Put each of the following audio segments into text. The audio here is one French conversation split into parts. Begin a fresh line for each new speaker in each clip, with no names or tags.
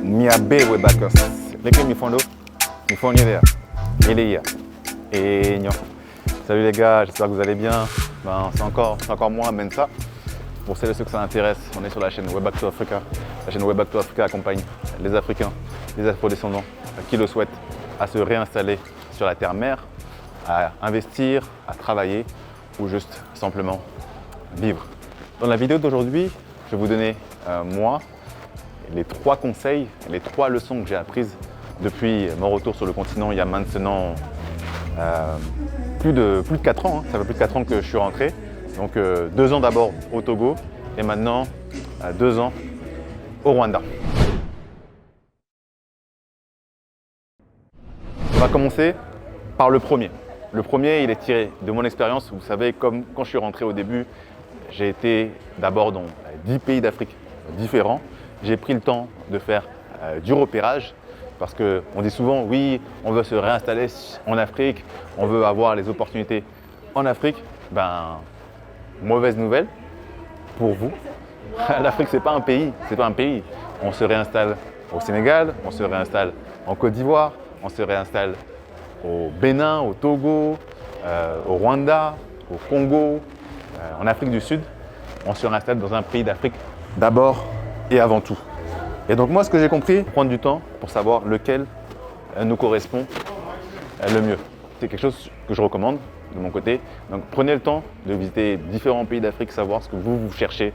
Miabe Webakos. Leke Mifondo, Mifonirea, Eleia. Et non. Salut les gars, j'espère que vous allez bien. C'est encore moi, Mensa. Pour celles et ceux que ça intéresse, on est sur la chaîne Webback to Africa. La chaîne Webback to Africa accompagne les Africains, les Afro-descendants qui le souhaitent à se réinstaller sur la terre-mère, à investir, à travailler ou juste simplement vivre. Dans la vidéo d'aujourd'hui, je vais vous donner, moi, les 3 conseils, les 3 leçons que j'ai apprises depuis mon retour sur le continent il y a maintenant plus de 4 ans. Ça fait plus de 4 ans que je suis rentré. Donc 2 ans d'abord au Togo et maintenant 2 ans au Rwanda. On va commencer par le premier. Le premier, il est tiré de mon expérience. Vous savez, comme quand je suis rentré au début, j'ai été d'abord dans 10 pays d'Afrique différents. J'ai pris le temps de faire du repérage parce qu'on dit souvent, oui, on veut se réinstaller en Afrique, on veut avoir les opportunités en Afrique. Mauvaise nouvelle pour vous. L'Afrique, c'est pas un pays, On se réinstalle au Sénégal, on se réinstalle en Côte d'Ivoire, on se réinstalle au Bénin, au Togo, au Rwanda, au Congo, en Afrique du Sud. On se réinstalle dans un pays d'Afrique d'abord et avant tout. Et donc moi, ce que j'ai compris, prendre du temps pour savoir lequel nous correspond le mieux. C'est quelque chose que je recommande de mon côté. Donc prenez le temps de visiter différents pays d'Afrique, savoir ce que vous cherchez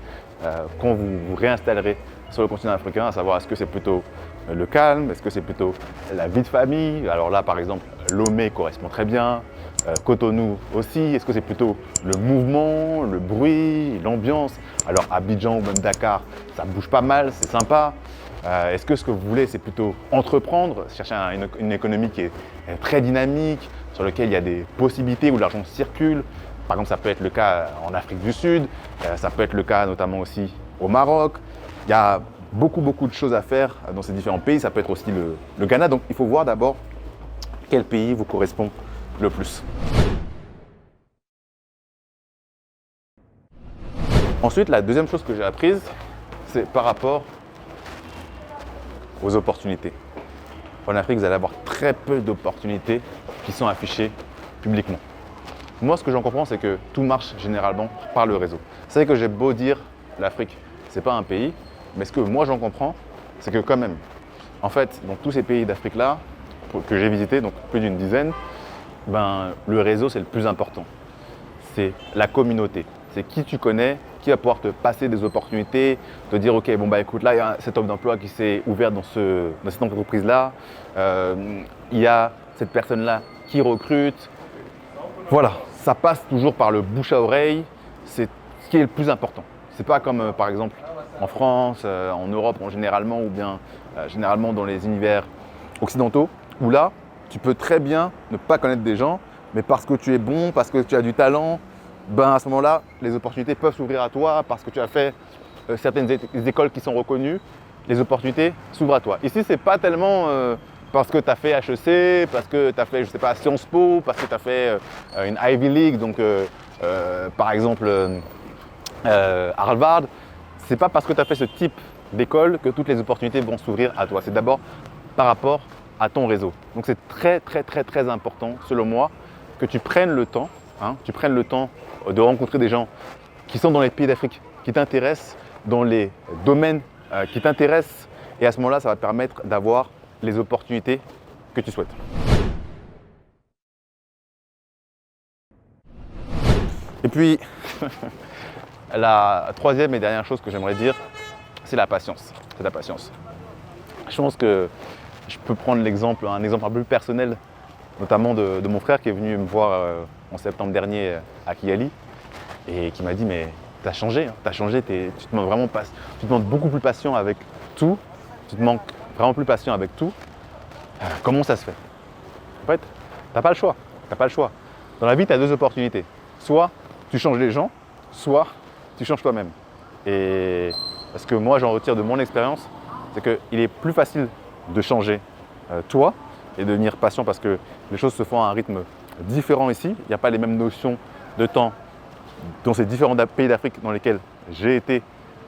quand vous vous réinstallerez sur le continent africain, à savoir est-ce que c'est plutôt le calme, est-ce que c'est plutôt la vie de famille. Alors là, par exemple, Lomé correspond très bien, Cotonou aussi. Est-ce que c'est plutôt le mouvement, le bruit, l'ambiance? Alors Abidjan ou même Dakar, ça bouge pas mal, c'est sympa. Est-ce que ce que vous voulez, c'est plutôt entreprendre, chercher une économie qui est très dynamique, sur laquelle il y a des possibilités où l'argent circule? Par exemple, ça peut être le cas en Afrique du Sud, ça peut être le cas notamment aussi au Maroc. Il y a beaucoup de choses à faire dans ces différents pays. Ça peut être aussi le Ghana. Donc, il faut voir d'abord quel pays vous correspond le plus. Ensuite, la deuxième chose que j'ai apprise, c'est par rapport aux opportunités. En Afrique, vous allez avoir très peu d'opportunités qui sont affichées publiquement. Moi, ce que j'en comprends, c'est que tout marche généralement par le réseau. Vous savez que j'ai beau dire l'Afrique, c'est pas un pays, mais ce que moi j'en comprends, c'est que quand même, en fait, dans tous ces pays d'Afrique-là, que j'ai visités, donc plus d'une dizaine, le réseau, c'est le plus important. C'est la communauté. C'est qui tu connais, qui va pouvoir te passer des opportunités, te dire ok, écoute, là il y a cette offre d'emploi qui s'est ouverte dans cette entreprise-là, il y a cette personne-là qui recrute. Voilà, ça passe toujours par le bouche à oreille, c'est ce qui est le plus important. C'est pas comme par exemple en France, en Europe généralement, ou bien généralement dans les univers occidentaux, où là, tu peux très bien ne pas connaître des gens, mais parce que tu es bon, parce que tu as du talent, à ce moment-là, les opportunités peuvent s'ouvrir à toi parce que tu as fait certaines écoles qui sont reconnues, les opportunités s'ouvrent à toi. Ici, c'est pas tellement parce que tu as fait HEC, parce que tu as fait, je sais pas, Sciences Po, parce que tu as fait une Ivy League, donc par exemple Harvard. C'est pas parce que tu as fait ce type d'école que toutes les opportunités vont s'ouvrir à toi. C'est d'abord par rapport à ton réseau. Donc c'est très important, selon moi, que tu prennes le temps, de rencontrer des gens qui sont dans les pays d'Afrique, qui t'intéressent, dans les domaines qui t'intéressent. Et à ce moment-là, ça va te permettre d'avoir les opportunités que tu souhaites. Et puis, la troisième et dernière chose que j'aimerais dire, c'est la patience. C'est la patience. Je pense que je peux prendre un exemple un peu plus personnel, notamment de mon frère qui est venu me voir en septembre dernier à Kigali et qui m'a dit mais t'as changé, tu te montres beaucoup plus patient avec tout, tu te montres vraiment plus patient avec tout. Comment ça se fait? En fait, t'as pas le choix. Dans la vie, tu as 2 opportunités. Soit tu changes les gens, soit tu changes toi-même. Et parce que moi, j'en retire de mon expérience, c'est qu'il est plus facile de changer toi et de devenir patient parce que les choses se font à un rythme différent ici. Il n'y a pas les mêmes notions de temps dans ces différents pays d'Afrique dans lesquels j'ai été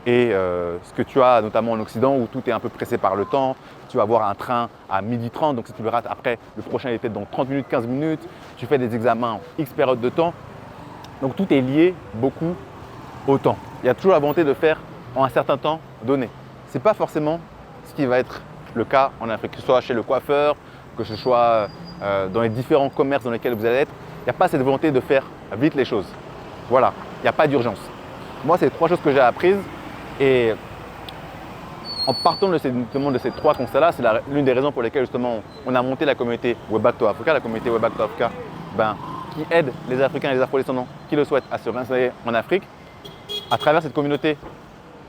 et ce que tu as notamment en Occident où tout est un peu pressé par le temps. Tu vas avoir un train à 12h30, donc si tu le rates après, le prochain est peut-être dans 30 minutes, 15 minutes. Tu fais des examens en X période de temps. Donc tout est lié beaucoup au temps. Il y a toujours la volonté de faire en un certain temps donné. Ce n'est pas forcément ce qui va être le cas en Afrique, que ce soit chez le coiffeur, que ce soit dans les différents commerces dans lesquels vous allez être. Il n'y a pas cette volonté de faire vite les choses. Voilà, il n'y a pas d'urgence. Moi, c'est 3 choses que j'ai apprises et en partant de ces 3 constats-là, c'est l'une des raisons pour lesquelles justement on a monté la communauté Way Back to Africa, la communauté Way Back to Africa, qui aide les Africains et les Afro-descendants qui le souhaitent à se réinstaller en Afrique. À travers cette communauté,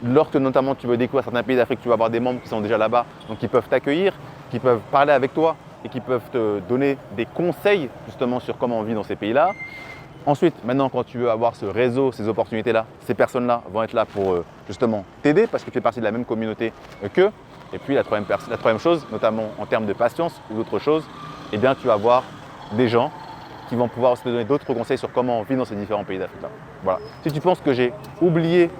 lorsque notamment tu veux découvrir certains pays d'Afrique, tu vas avoir des membres qui sont déjà là-bas, donc qui peuvent t'accueillir, qui peuvent parler avec toi et qui peuvent te donner des conseils justement sur comment on vit dans ces pays-là. Ensuite, maintenant, quand tu veux avoir ce réseau, ces opportunités-là, ces personnes-là vont être là pour justement t'aider parce que tu fais partie de la même communauté qu'eux. Et puis la troisième chose, notamment en termes de patience ou d'autres choses, eh bien, tu vas avoir des gens qui vont pouvoir aussi te donner d'autres conseils sur comment on vit dans ces différents pays d'Afrique. Voilà. Si tu penses que j'ai oublié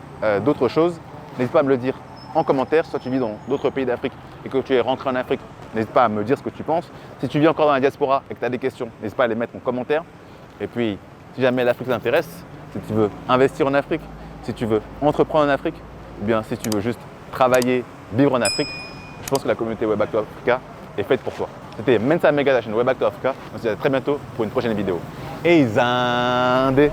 d'autres choses, n'hésite pas à me le dire en commentaire. Soit tu vis dans d'autres pays d'Afrique et que tu es rentré en Afrique, n'hésite pas à me dire ce que tu penses. Si tu vis encore dans la diaspora et que tu as des questions, n'hésite pas à les mettre en commentaire. Et puis, si jamais l'Afrique t'intéresse, si tu veux investir en Afrique, si tu veux entreprendre en Afrique, ou bien si tu veux juste travailler, vivre en Afrique, je pense que la communauté Way Back to Africa est faite pour toi. C'était Mensa Mega de la chaîne Way Back to Africa. On se dit à très bientôt pour une prochaine vidéo. Et Zindé.